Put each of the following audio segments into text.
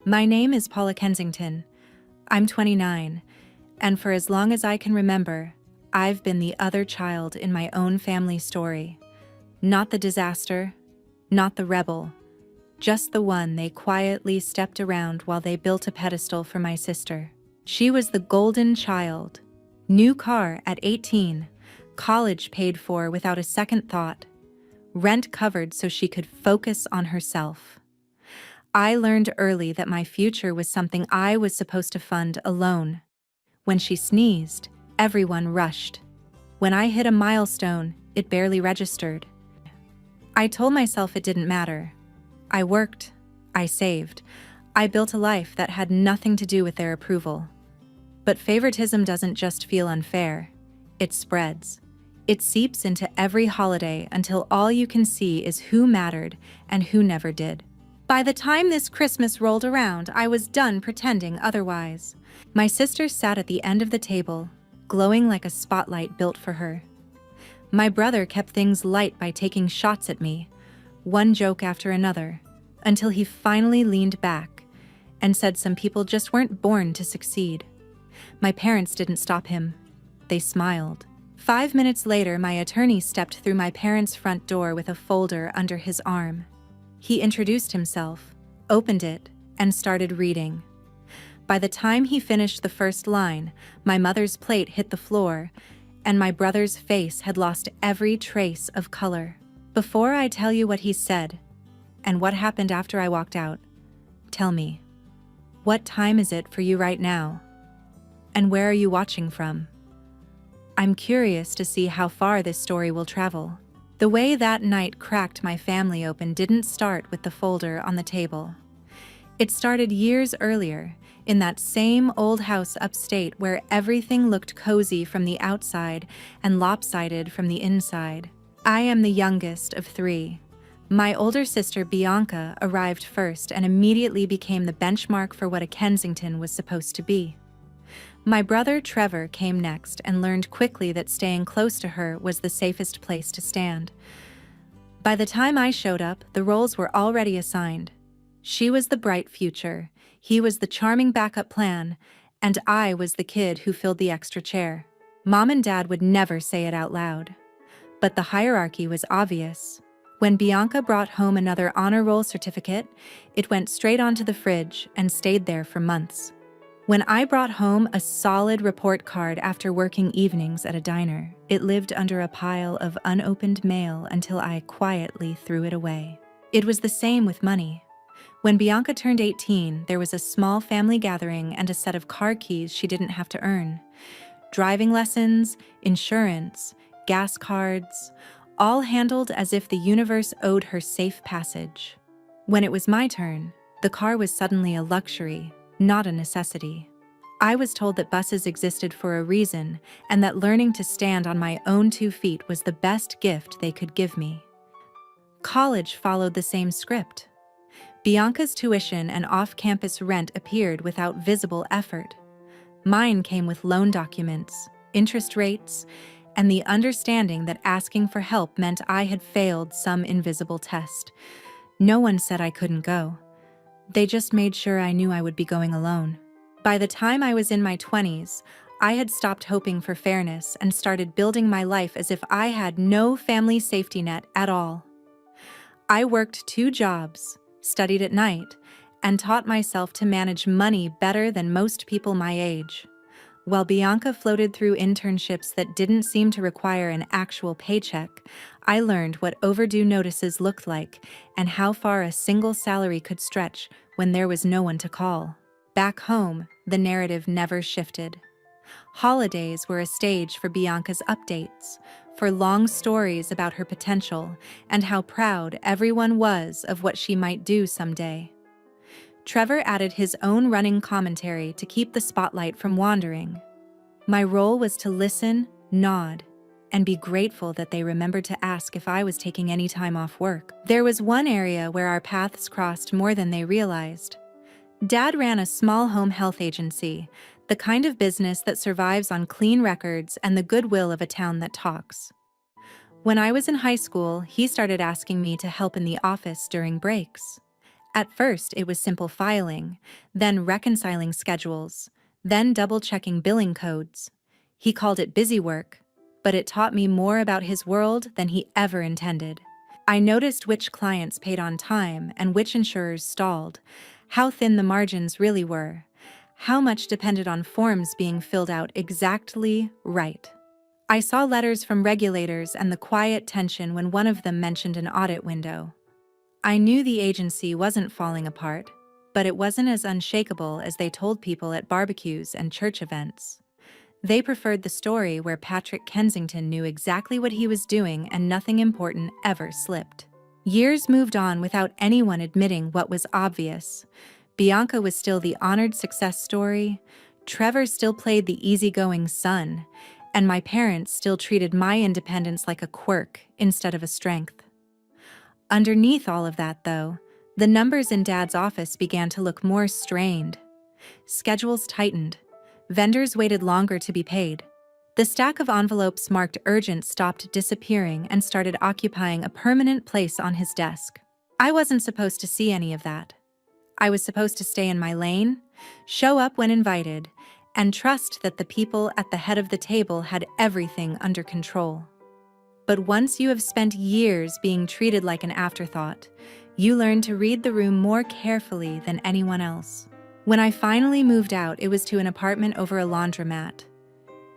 My name is Paula Kensington. I'm 29, and for as long as I can remember, I've been the other child in my own family story. Not the disaster, not the rebel, just the one they quietly stepped around while they built a pedestal for my sister. She was the golden child. New car at 18, college paid for without a second thought, rent covered so she could focus on herself. I learned early that my future was something I was supposed to fund alone. When she sneezed, everyone rushed. When I hit a milestone, it barely registered. I told myself it didn't matter. I worked, I saved, I built a life that had nothing to do with their approval. But favoritism doesn't just feel unfair, it spreads. It seeps into every holiday until all you can see is who mattered and who never did. By the time this Christmas rolled around, I was done pretending otherwise. My sister sat at the end of the table, glowing like a spotlight built for her. My brother kept things light by taking shots at me, one joke after another, until he finally leaned back and said some people just weren't born to succeed. My parents didn't stop him. They smiled. 5 minutes later, my attorney stepped through my parents' front door with a folder under his arm. He introduced himself, opened it, and started reading. By the time he finished the first line, my mother's plate hit the floor, and my brother's face had lost every trace of color. Before I tell you what he said, and what happened after I walked out, tell me, what time is it for you right now? And where are you watching from? I'm curious to see how far this story will travel. The way that night cracked my family open didn't start with the folder on the table. It started years earlier, in that same old house upstate where everything looked cozy from the outside and lopsided from the inside. I am the youngest of 3. My older sister Bianca arrived first and immediately became the benchmark for what a Kensington was supposed to be. My brother Trevor came next and learned quickly that staying close to her was the safest place to stand. By the time I showed up, the roles were already assigned. She was the bright future, he was the charming backup plan, and I was the kid who filled the extra chair. Mom and Dad would never say it out loud, but the hierarchy was obvious. When Bianca brought home another honor roll certificate, it went straight onto the fridge and stayed there for months. When I brought home a solid report card after working evenings at a diner, it lived under a pile of unopened mail until I quietly threw it away. It was the same with money. When Bianca turned 18, there was a small family gathering and a set of car keys she didn't have to earn. Driving lessons, insurance, gas cards, all handled as if the universe owed her safe passage. When it was my turn, the car was suddenly a luxury, not a necessity. I was told that buses existed for a reason and that learning to stand on my own 2 feet was the best gift they could give me. College followed the same script. Bianca's tuition and off-campus rent appeared without visible effort. Mine came with loan documents, interest rates, and the understanding that asking for help meant I had failed some invisible test. No one said I couldn't go. They just made sure I knew I would be going alone. By the time I was in my 20s, I had stopped hoping for fairness and started building my life as if I had no family safety net at all. I worked 2 jobs, studied at night, and taught myself to manage money better than most people my age. While Bianca floated through internships that didn't seem to require an actual paycheck, I learned what overdue notices looked like and how far a single salary could stretch when there was no one to call. Back home, the narrative never shifted. Holidays were a stage for Bianca's updates, for long stories about her potential and how proud everyone was of what she might do someday. Trevor added his own running commentary to keep the spotlight from wandering. My role was to listen, nod, and be grateful that they remembered to ask if I was taking any time off work. There was one area where our paths crossed more than they realized. Dad ran a small home health agency, the kind of business that survives on clean records and the goodwill of a town that talks. When I was in high school, he started asking me to help in the office during breaks. At first, it was simple filing, then reconciling schedules, then double-checking billing codes. He called it busy work, but it taught me more about his world than he ever intended. I noticed which clients paid on time and which insurers stalled, how thin the margins really were, how much depended on forms being filled out exactly right. I saw letters from regulators and the quiet tension when one of them mentioned an audit window. I knew the agency wasn't falling apart, but it wasn't as unshakable as they told people at barbecues and church events. They preferred the story where Patrick Kensington knew exactly what he was doing and nothing important ever slipped. Years moved on without anyone admitting what was obvious. Bianca was still the honored success story, Trevor still played the easygoing son, and my parents still treated my independence like a quirk instead of a strength. Underneath all of that, though, the numbers in Dad's office began to look more strained. Schedules tightened. Vendors waited longer to be paid. The stack of envelopes marked urgent stopped disappearing and started occupying a permanent place on his desk. I wasn't supposed to see any of that. I was supposed to stay in my lane, show up when invited, and trust that the people at the head of the table had everything under control. But once you have spent years being treated like an afterthought, you learn to read the room more carefully than anyone else. When I finally moved out, it was to an apartment over a laundromat.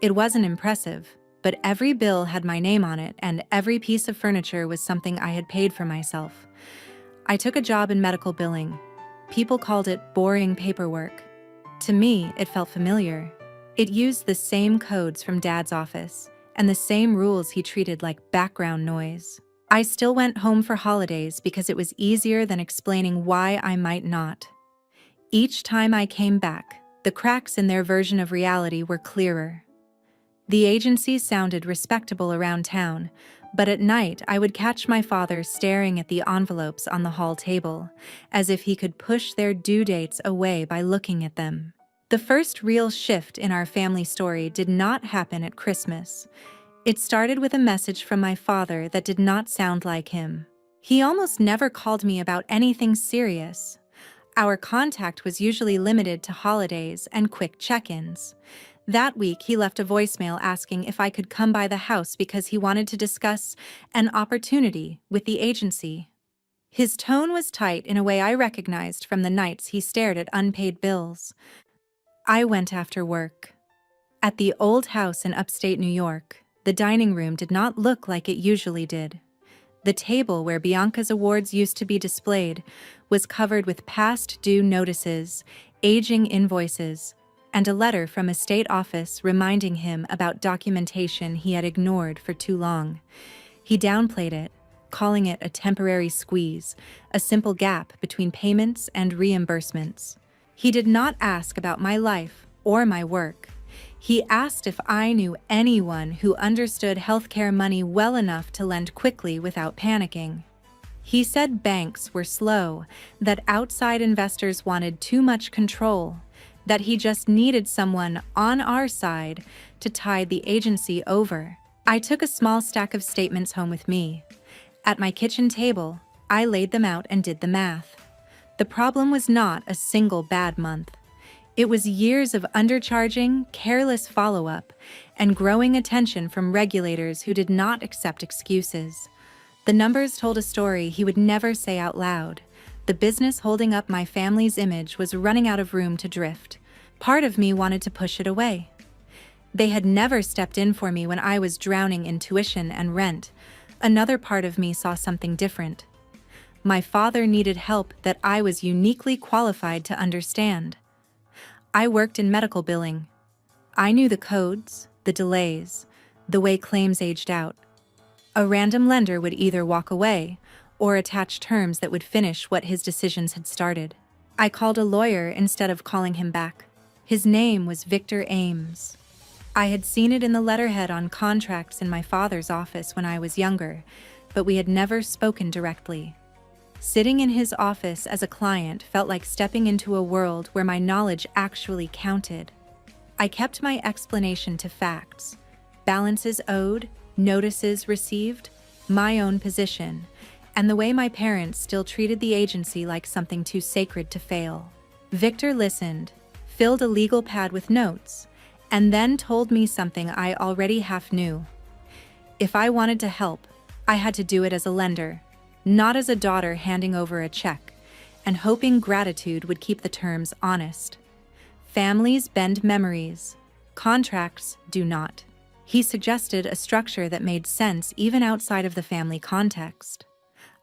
It wasn't impressive, but every bill had my name on it and every piece of furniture was something I had paid for myself. I took a job in medical billing. People called it boring paperwork. To me, it felt familiar. It used the same codes from Dad's office and the same rules he treated like background noise. I still went home for holidays because it was easier than explaining why I might not. Each time I came back, the cracks in their version of reality were clearer. The agency sounded respectable around town, but at night I would catch my father staring at the envelopes on the hall table, as if he could push their due dates away by looking at them. The first real shift in our family story did not happen at Christmas. It started with a message from my father that did not sound like him. He almost never called me about anything serious. Our contact was usually limited to holidays and quick check-ins. That week, he left a voicemail asking if I could come by the house because he wanted to discuss an opportunity with the agency. His tone was tight in a way I recognized from the nights he stared at unpaid bills. I went after work. At the old house in upstate New York, the dining room did not look like it usually did. The table where Bianca's awards used to be displayed was covered with past due notices, aging invoices, and a letter from a state office reminding him about documentation he had ignored for too long. He downplayed it, calling it a temporary squeeze, a simple gap between payments and reimbursements. He did not ask about my life or my work. He asked if I knew anyone who understood healthcare money well enough to lend quickly without panicking. He said banks were slow, that outside investors wanted too much control, that he just needed someone on our side to tide the agency over. I took a small stack of statements home with me. At my kitchen table, I laid them out and did the math. The problem was not a single bad month. It was years of undercharging, careless follow-up, and growing attention from regulators who did not accept excuses. The numbers told a story he would never say out loud. The business holding up my family's image was running out of room to drift. Part of me wanted to push it away. They had never stepped in for me when I was drowning in tuition and rent. Another part of me saw something different. My father needed help that I was uniquely qualified to understand. I worked in medical billing. I knew the codes, the delays, the way claims aged out. A random lender would either walk away or attach terms that would finish what his decisions had started. I called a lawyer instead of calling him back. His name was Victor Ames. I had seen it in the letterhead on contracts in my father's office when I was younger, but we had never spoken directly. Sitting in his office as a client felt like stepping into a world where my knowledge actually counted. I kept my explanation to facts: balances owed, notices received, my own position, and the way my parents still treated the agency like something too sacred to fail. Victor listened, filled a legal pad with notes, and then told me something I already half knew. If I wanted to help, I had to do it as a lender, not as a daughter handing over a check and hoping gratitude would keep the terms honest. Families bend memories, contracts do not. He suggested a structure that made sense even outside of the family context.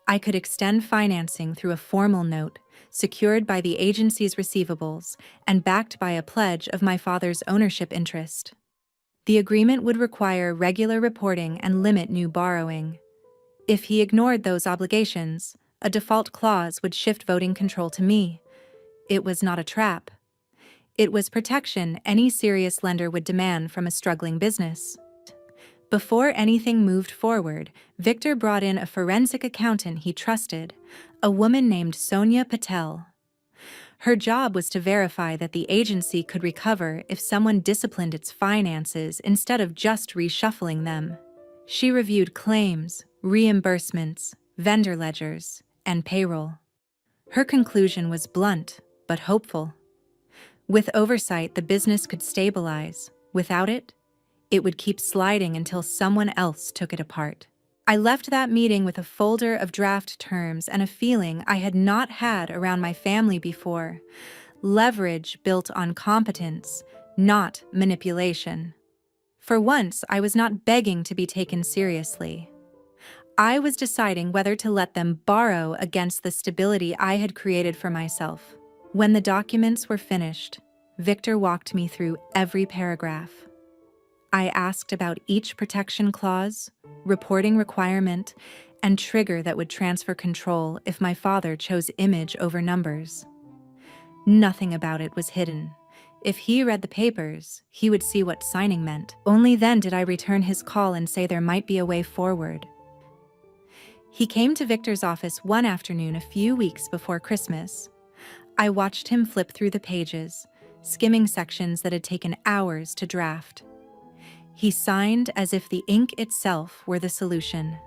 I could extend financing through a formal note, secured by the agency's receivables and backed by a pledge of my father's ownership interest. The agreement would require regular reporting and limit new borrowing. If he ignored those obligations, a default clause would shift voting control to me. It was not a trap. It was protection any serious lender would demand from a struggling business. Before anything moved forward, Victor brought in a forensic accountant he trusted, a woman named Sonia Patel. Her job was to verify that the agency could recover if someone disciplined its finances instead of just reshuffling them. She reviewed claims, reimbursements, vendor ledgers, and payroll. Her conclusion was blunt, but hopeful. With oversight, the business could stabilize. Without it, it would keep sliding until someone else took it apart. I left that meeting with a folder of draft terms and a feeling I had not had around my family before. Leverage built on competence, not manipulation. For once, I was not begging to be taken seriously. I was deciding whether to let them borrow against the stability I had created for myself. When the documents were finished, Victor walked me through every paragraph. I asked about each protection clause, reporting requirement, and trigger that would transfer control if my father chose image over numbers. Nothing about it was hidden. If he read the papers, he would see what signing meant. Only then did I return his call and say there might be a way forward. He came to Victor's office one afternoon a few weeks before Christmas. I watched him flip through the pages, skimming sections that had taken hours to draft. He signed as if the ink itself were the solution.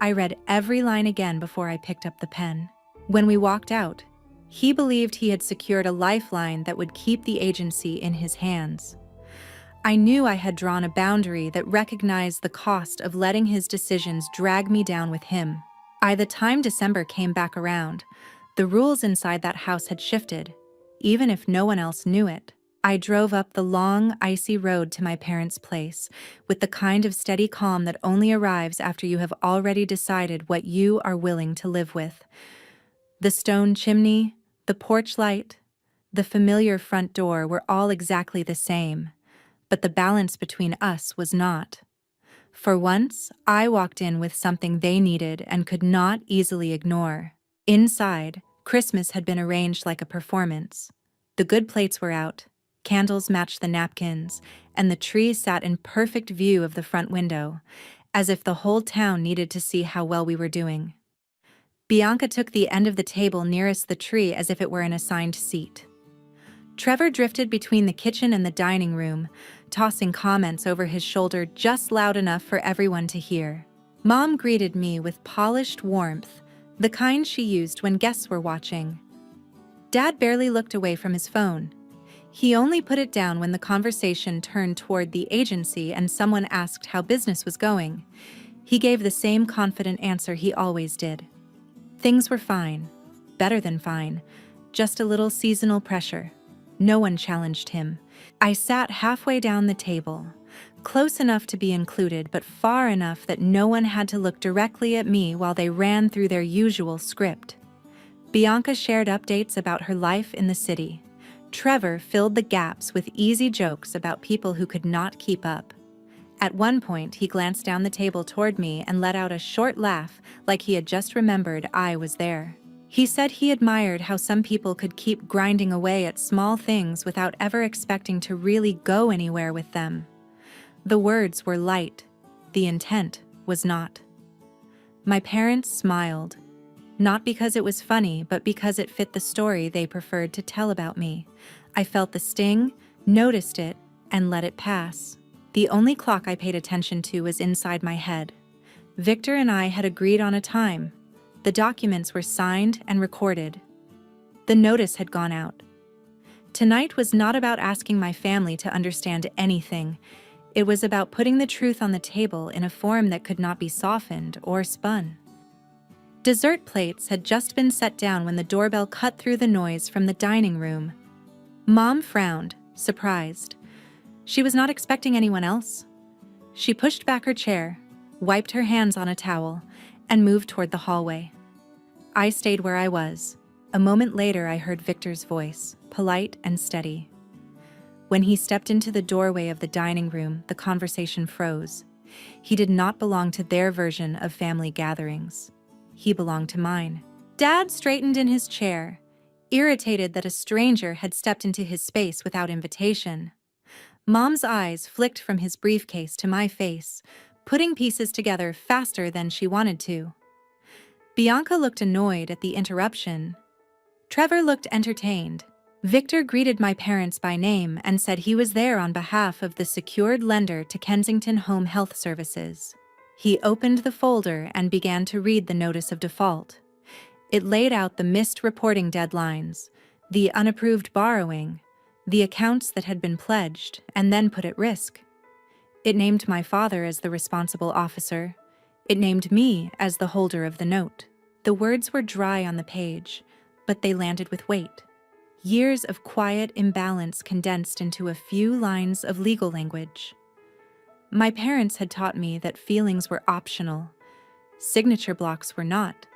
I read every line again before I picked up the pen. When we walked out, he believed he had secured a lifeline that would keep the agency in his hands. I knew I had drawn a boundary that recognized the cost of letting his decisions drag me down with him. By the time December came back around, the rules inside that house had shifted, even if no one else knew it. I drove up the long, icy road to my parents' place, with the kind of steady calm that only arrives after you have already decided what you are willing to live with. The stone chimney, the porch light, the familiar front door were all exactly the same, but the balance between us was not. For once, I walked in with something they needed and could not easily ignore. Inside, Christmas had been arranged like a performance. The good plates were out, candles matched the napkins, and the tree sat in perfect view of the front window, as if the whole town needed to see how well we were doing. Bianca took the end of the table nearest the tree as if it were an assigned seat. Trevor drifted between the kitchen and the dining room, tossing comments over his shoulder just loud enough for everyone to hear. Mom greeted me with polished warmth, the kind she used when guests were watching. Dad barely looked away from his phone. He only put it down when the conversation turned toward the agency and someone asked how business was going. He gave the same confident answer he always did. Things were fine, better than fine, just a little seasonal pressure. No one challenged him. I sat halfway down the table, close enough to be included, but far enough that no one had to look directly at me while they ran through their usual script. Bianca shared updates about her life in the city. Trevor filled the gaps with easy jokes about people who could not keep up. At one point, he glanced down the table toward me and let out a short laugh, like he had just remembered I was there. He said he admired how some people could keep grinding away at small things without ever expecting to really go anywhere with them. The words were light. The intent was not. My parents smiled. Not because it was funny, but because it fit the story they preferred to tell about me. I felt the sting, noticed it, and let it pass. The only clock I paid attention to was inside my head. Victor and I had agreed on a time, The documents were signed and recorded. The notice had gone out. Tonight was not about asking my family to understand anything. It was about putting the truth on the table in a form that could not be softened or spun. Dessert plates had just been set down when the doorbell cut through the noise from the dining room. Mom frowned, surprised. She was not expecting anyone else. She pushed back her chair, wiped her hands on a towel, and moved toward the hallway. I stayed where I was. A moment later, I heard Victor's voice, polite and steady. When he stepped into the doorway of the dining room, the conversation froze. He did not belong to their version of family gatherings. He belonged to mine. Dad straightened in his chair, irritated that a stranger had stepped into his space without invitation. Mom's eyes flicked from his briefcase to my face, putting pieces together faster than she wanted to. Bianca looked annoyed at the interruption. Trevor looked entertained. Victor greeted my parents by name and said he was there on behalf of the secured lender to Kensington Home Health Services. He opened the folder and began to read the notice of default. It laid out the missed reporting deadlines, the unapproved borrowing, the accounts that had been pledged and then put at risk. It named my father as the responsible officer. It named me as the holder of the note. The words were dry on the page, but they landed with weight. Years of quiet imbalance condensed into a few lines of legal language. My parents had taught me that feelings were optional. Signature blocks were not.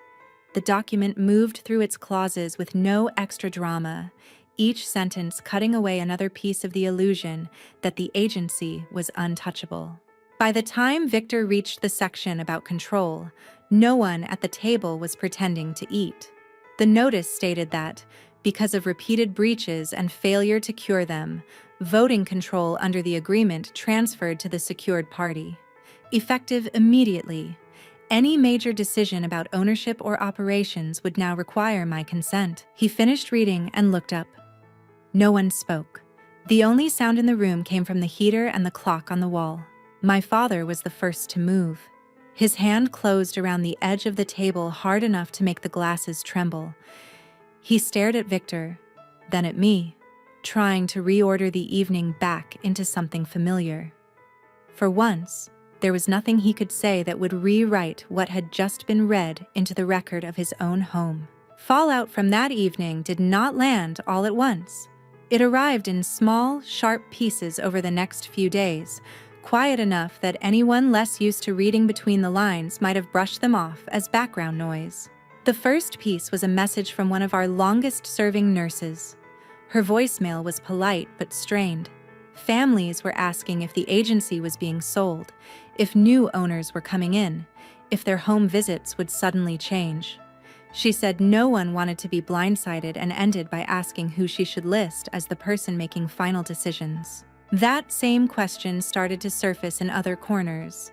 The document moved through its clauses with no extra drama, each sentence cutting away another piece of the illusion that the agency was untouchable. By the time Victor reached the section about control, no one at the table was pretending to eat. The notice stated that, because of repeated breaches and failure to cure them, voting control under the agreement transferred to the secured party. Effective immediately, any major decision about ownership or operations would now require my consent. He finished reading and looked up. No one spoke. The only sound in the room came from the heater and the clock on the wall. My father was the first to move. His hand closed around the edge of the table hard enough to make the glasses tremble. He stared at Victor, then at me, trying to reorder the evening back into something familiar. For once, there was nothing he could say that would rewrite what had just been read into the record of his own home. Fallout from that evening did not land all at once. It arrived in small, sharp pieces over the next few days, quiet enough that anyone less used to reading between the lines might have brushed them off as background noise. The first piece was a message from one of our longest-serving nurses. Her voicemail was polite but strained. Families were asking if the agency was being sold, if new owners were coming in, if their home visits would suddenly change. She said no one wanted to be blindsided and ended by asking who she should list as the person making final decisions. That same question started to surface in other corners.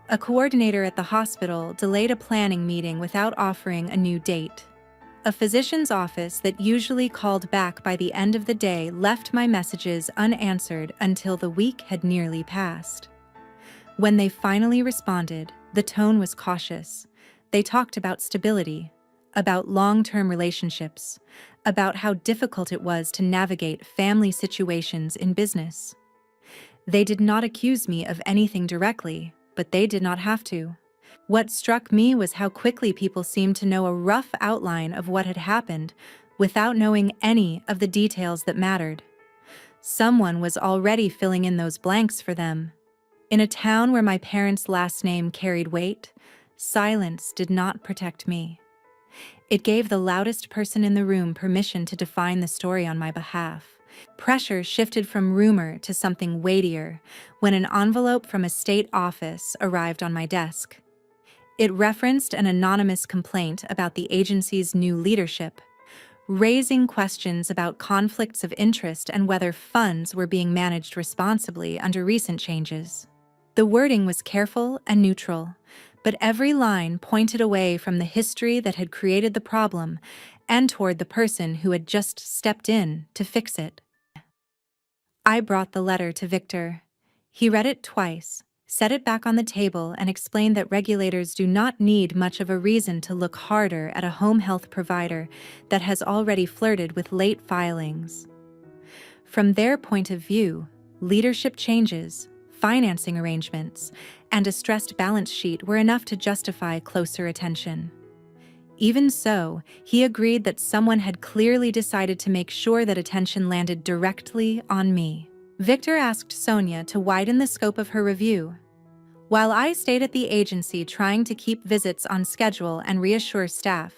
A coordinator at the hospital delayed a planning meeting without offering a new date. A physician's office that usually called back by the end of the day left my messages unanswered until the week had nearly passed. When they finally responded, the tone was cautious. They talked about stability, about long-term relationships, about how difficult it was to navigate family situations in business. They did not accuse me of anything directly, but they did not have to. What struck me was how quickly people seemed to know a rough outline of what had happened without knowing any of the details that mattered. Someone was already filling in those blanks for them. In a town where my parents' last name carried weight, silence did not protect me. It gave the loudest person in the room permission to define the story on my behalf. Pressure shifted from rumor to something weightier when an envelope from a state office arrived on my desk. It referenced an anonymous complaint about the agency's new leadership, raising questions about conflicts of interest and whether funds were being managed responsibly under recent changes. The wording was careful and neutral, but every line pointed away from the history that had created the problem and toward the person who had just stepped in to fix it. I brought the letter to Victor. He read it twice, set it back on the table, and explained that regulators do not need much of a reason to look harder at a home health provider that has already flirted with late filings. From their point of view, leadership changes, financing arrangements, and a stressed balance sheet were enough to justify closer attention. Even so, he agreed that someone had clearly decided to make sure that attention landed directly on me. Victor asked Sonia to widen the scope of her review. While I stayed at the agency trying to keep visits on schedule and reassure staff,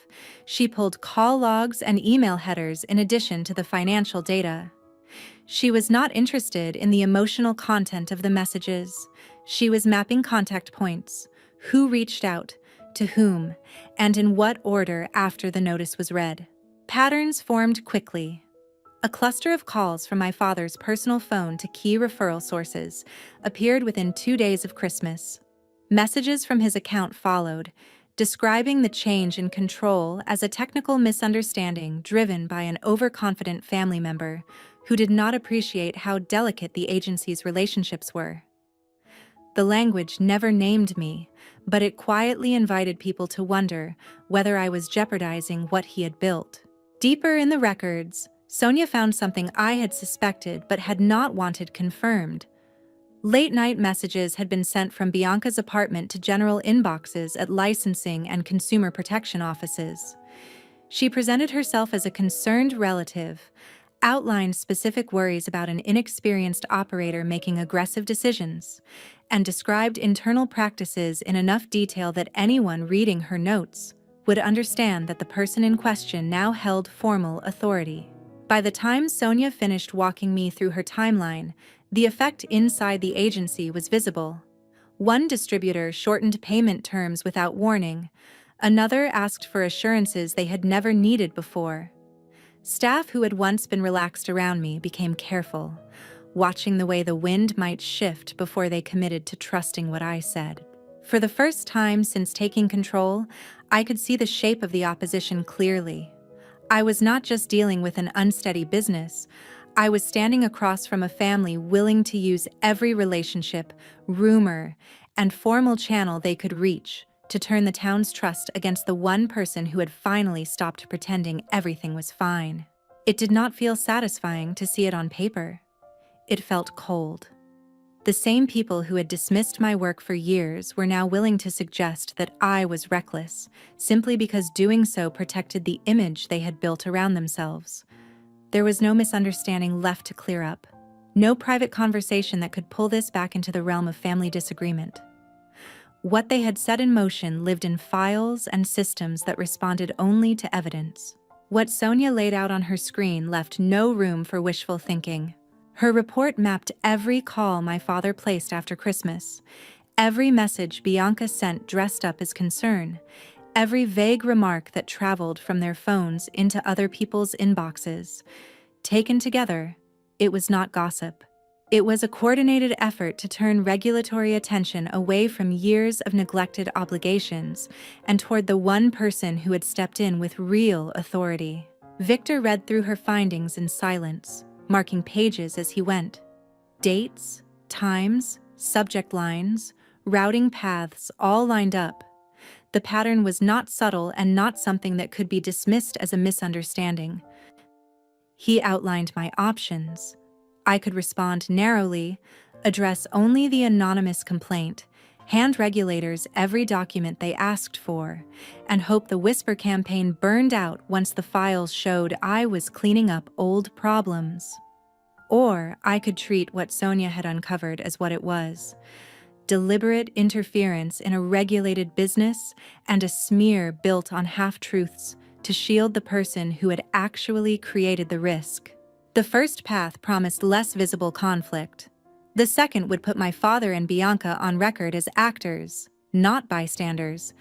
she pulled call logs and email headers in addition to the financial data. She was not interested in the emotional content of the messages. She was mapping contact points, who reached out, to whom, and in what order after the notice was read. Patterns formed quickly. A cluster of calls from my father's personal phone to key referral sources appeared within 2 days of Christmas. Messages from his account followed, describing the change in control as a technical misunderstanding driven by an overconfident family member who did not appreciate how delicate the agency's relationships were. The language never named me, but it quietly invited people to wonder whether I was jeopardizing what he had built. Deeper in the records, Sonia found something I had suspected but had not wanted confirmed. Late-night messages had been sent from Bianca's apartment to general inboxes at licensing and consumer protection offices. She presented herself as a concerned relative, outlined specific worries about an inexperienced operator making aggressive decisions, and described internal practices in enough detail that anyone reading her notes would understand that the person in question now held formal authority. By the time Sonia finished walking me through her timeline, the effect inside the agency was visible. One distributor shortened payment terms without warning. Another asked for assurances they had never needed before. Staff who had once been relaxed around me became careful, watching the way the wind might shift before they committed to trusting what I said. For the first time since taking control, I could see the shape of the opposition clearly. I was not just dealing with an unsteady business. I was standing across from a family willing to use every relationship, rumor, and formal channel they could reach to turn the town's trust against the one person who had finally stopped pretending everything was fine. It did not feel satisfying to see it on paper. It felt cold. The same people who had dismissed my work for years were now willing to suggest that I was reckless, simply because doing so protected the image they had built around themselves. There was no misunderstanding left to clear up, no private conversation that could pull this back into the realm of family disagreement. What they had set in motion lived in files and systems that responded only to evidence. What Sonia laid out on her screen left no room for wishful thinking. Her report mapped every call my father placed after Christmas, every message Bianca sent dressed up as concern, every vague remark that traveled from their phones into other people's inboxes. Taken together, it was not gossip. It was a coordinated effort to turn regulatory attention away from years of neglected obligations and toward the one person who had stepped in with real authority. Victor read through her findings in silence, marking pages as he went. Dates, times, subject lines, routing paths all lined up. The pattern was not subtle and not something that could be dismissed as a misunderstanding. He outlined my options. I could respond narrowly, address only the anonymous complaint, hand regulators every document they asked for, and hope the whisper campaign burned out once the files showed I was cleaning up old problems. Or I could treat what Sonia had uncovered as what it was: deliberate interference in a regulated business and a smear built on half-truths to shield the person who had actually created the risk. The first path promised less visible conflict. The second would put my father and Bianca on record as actors, not bystanders,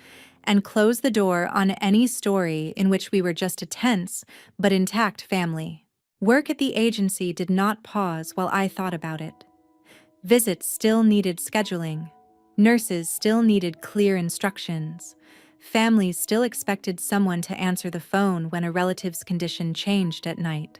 and close the door on any story in which we were just a tense but intact family. Work at the agency did not pause while I thought about it. Visits still needed scheduling. Nurses still needed clear instructions. Families still expected someone to answer the phone when a relative's condition changed at night.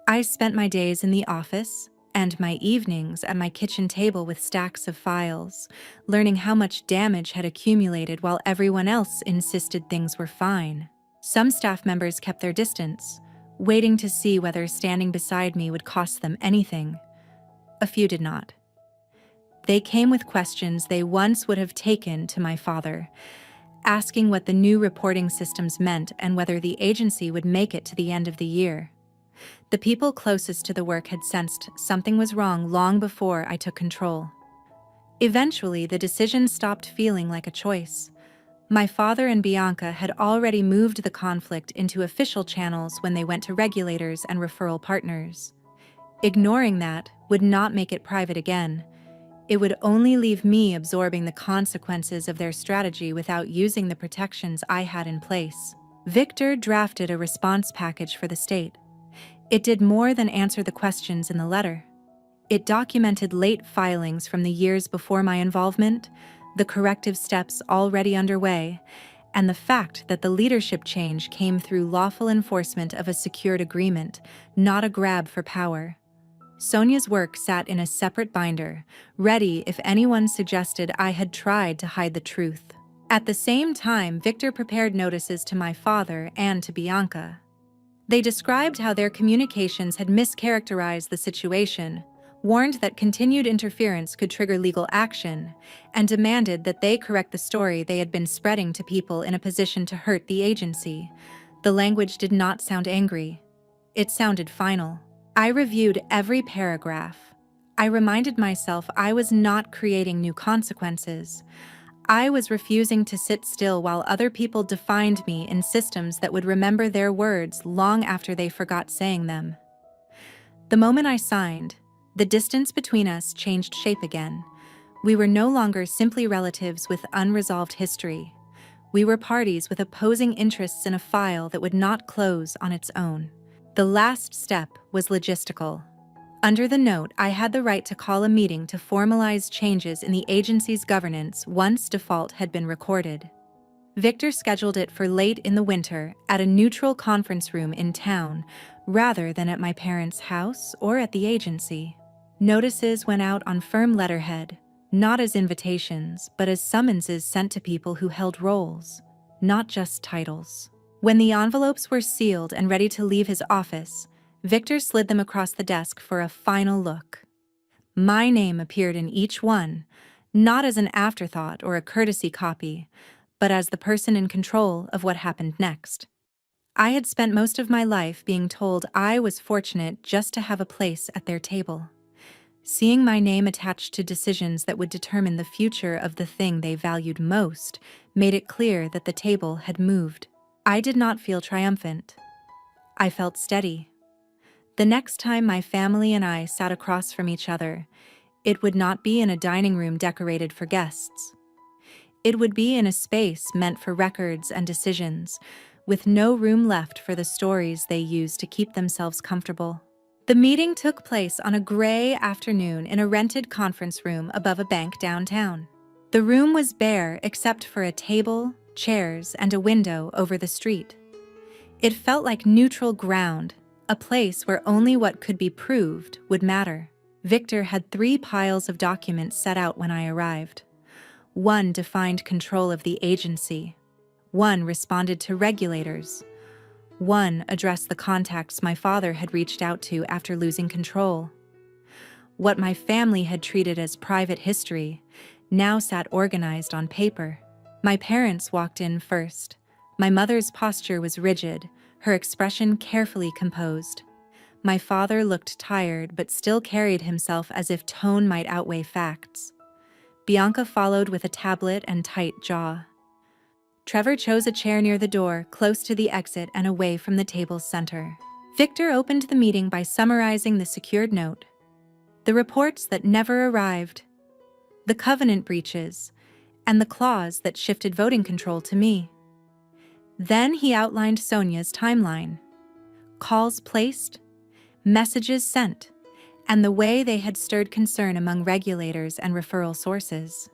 I spent my days in the office, And my evenings at my kitchen table with stacks of files, learning how much damage had accumulated while everyone else insisted things were fine. Some staff members kept their distance, waiting to see whether standing beside me would cost them anything. A few did not. They came with questions they once would have taken to my father, asking what the new reporting systems meant and whether the agency would make it to the end of the year. The people closest to the work had sensed something was wrong long before I took control. Eventually, the decision stopped feeling like a choice. My father and Bianca had already moved the conflict into official channels when they went to regulators and referral partners. Ignoring that would not make it private again. It would only leave me absorbing the consequences of their strategy without using the protections I had in place. Victor drafted a response package for the state. It did more than answer the questions in the letter. It documented late filings from the years before my involvement, the corrective steps already underway, and the fact that the leadership change came through lawful enforcement of a secured agreement, not a grab for power. Sonia's work sat in a separate binder, ready if anyone suggested I had tried to hide the truth. At the same time, Victor prepared notices to my father and to Bianca. They described how their communications had mischaracterized the situation, warned that continued interference could trigger legal action, and demanded that they correct the story they had been spreading to people in a position to hurt the agency. The language did not sound angry. It sounded final. I reviewed every paragraph. I reminded myself I was not creating new consequences. I was refusing to sit still while other people defined me in systems that would remember their words long after they forgot saying them. The moment I signed, the distance between us changed shape again. We were no longer simply relatives with unresolved history. We were parties with opposing interests in a file that would not close on its own. The last step was logistical. Under the note, I had the right to call a meeting to formalize changes in the agency's governance once default had been recorded. Victor scheduled it for late in the winter at a neutral conference room in town, rather than at my parents' house or at the agency. Notices went out on firm letterhead, not as invitations, but as summonses sent to people who held roles, not just titles. When the envelopes were sealed and ready to leave his office, Victor slid them across the desk for a final look. My name appeared in each one, not as an afterthought or a courtesy copy, but as the person in control of what happened next. I had spent most of my life being told I was fortunate just to have a place at their table. Seeing my name attached to decisions that would determine the future of the thing they valued most made it clear that the table had moved. I did not feel triumphant. I felt steady. The next time my family and I sat across from each other, it would not be in a dining room decorated for guests. It would be in a space meant for records and decisions, with no room left for the stories they used to keep themselves comfortable. The meeting took place on a gray afternoon in a rented conference room above a bank downtown. The room was bare except for a table, chairs, and a window over the street. It felt like neutral ground, a place where only what could be proved would matter. Victor had 3 piles of documents set out when I arrived. One defined control of the agency. One responded to regulators. One addressed the contacts my father had reached out to after losing control. What my family had treated as private history now sat organized on paper. My parents walked in first. My mother's posture was rigid, her expression carefully composed. My father looked tired but still carried himself as if tone might outweigh facts. Bianca followed with a tablet and tight jaw. Trevor chose a chair near the door, close to the exit and away from the table's center. Victor opened the meeting by summarizing the secured note. The reports that never arrived, the covenant breaches, and the clause that shifted voting control to me. Then he outlined Sonia's timeline. Calls placed, messages sent, and the way they had stirred concern among regulators and referral sources.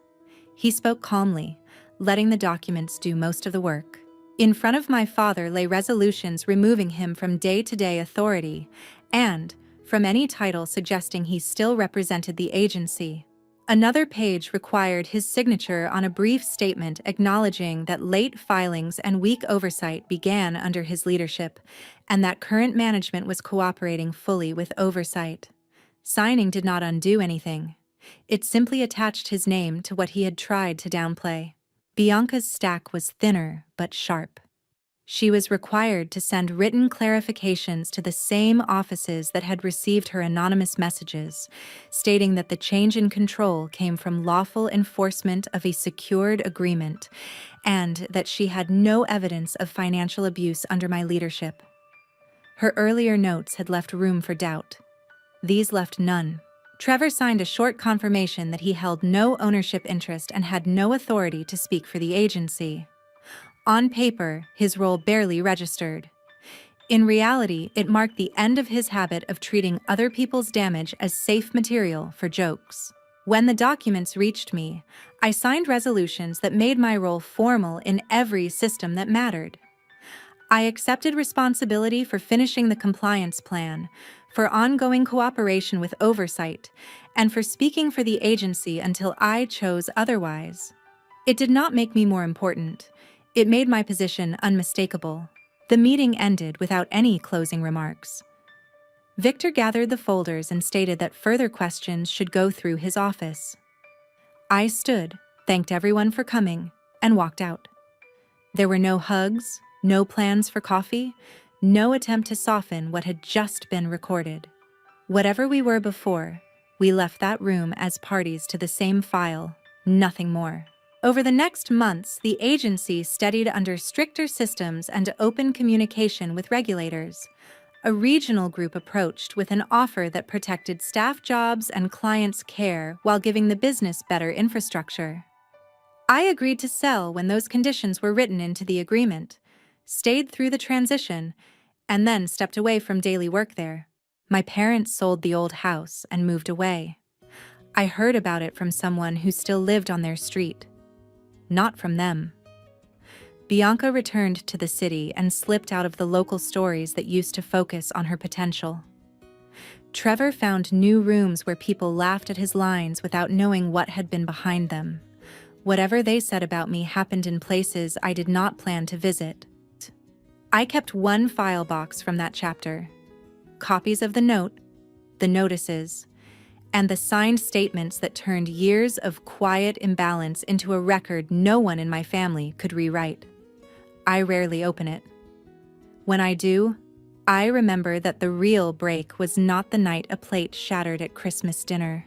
He spoke calmly, letting the documents do most of the work. In front of my father lay resolutions removing him from day-to-day authority and, from any title suggesting he still represented the agency. Another page required his signature on a brief statement acknowledging that late filings and weak oversight began under his leadership, and that current management was cooperating fully with oversight. Signing did not undo anything. It simply attached his name to what he had tried to downplay. Bianca's stack was thinner but sharp. She was required to send written clarifications to the same offices that had received her anonymous messages, stating that the change in control came from lawful enforcement of a secured agreement, and that she had no evidence of financial abuse under my leadership. Her earlier notes had left room for doubt. These left none. Trevor signed a short confirmation that he held no ownership interest and had no authority to speak for the agency. On paper, his role barely registered. In reality, it marked the end of his habit of treating other people's damage as safe material for jokes. When the documents reached me, I signed resolutions that made my role formal in every system that mattered. I accepted responsibility for finishing the compliance plan, for ongoing cooperation with oversight, and for speaking for the agency until I chose otherwise. It did not make me more important. It made my position unmistakable. The meeting ended without any closing remarks. Victor gathered the folders and stated that further questions should go through his office. I stood, thanked everyone for coming, and walked out. There were no hugs, no plans for coffee, no attempt to soften what had just been recorded. Whatever we were before, we left that room as parties to the same file, nothing more. Over the next months, the agency studied under stricter systems and open communication with regulators. A regional group approached with an offer that protected staff jobs and clients' care while giving the business better infrastructure. I agreed to sell when those conditions were written into the agreement, stayed through the transition, and then stepped away from daily work there. My parents sold the old house and moved away. I heard about it from someone who still lived on their street. Not from them. Bianca returned to the city and slipped out of the local stories that used to focus on her potential. Trevor found new rooms where people laughed at his lines without knowing what had been behind them. Whatever they said about me happened in places I did not plan to visit. I kept one file box from that chapter: copies of the note, the notices, and the signed statements that turned years of quiet imbalance into a record no one in my family could rewrite. I rarely open it. When I do, I remember that the real break was not the night a plate shattered at Christmas dinner.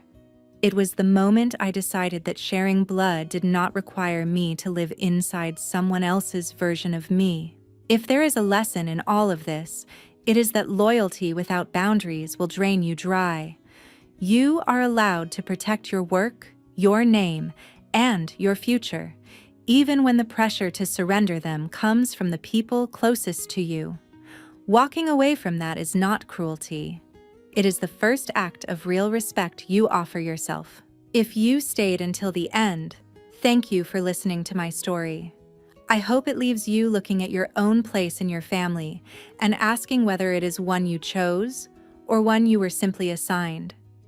It was the moment I decided that sharing blood did not require me to live inside someone else's version of me. If there is a lesson in all of this, it is that loyalty without boundaries will drain you dry. You are allowed to protect your work, your name, and your future, even when the pressure to surrender them comes from the people closest to you. Walking away from that is not cruelty. It is the first act of real respect you offer yourself. If you stayed until the end, thank you for listening to my story. I hope it leaves you looking at your own place in your family and asking whether it is one you chose or one you were simply assigned.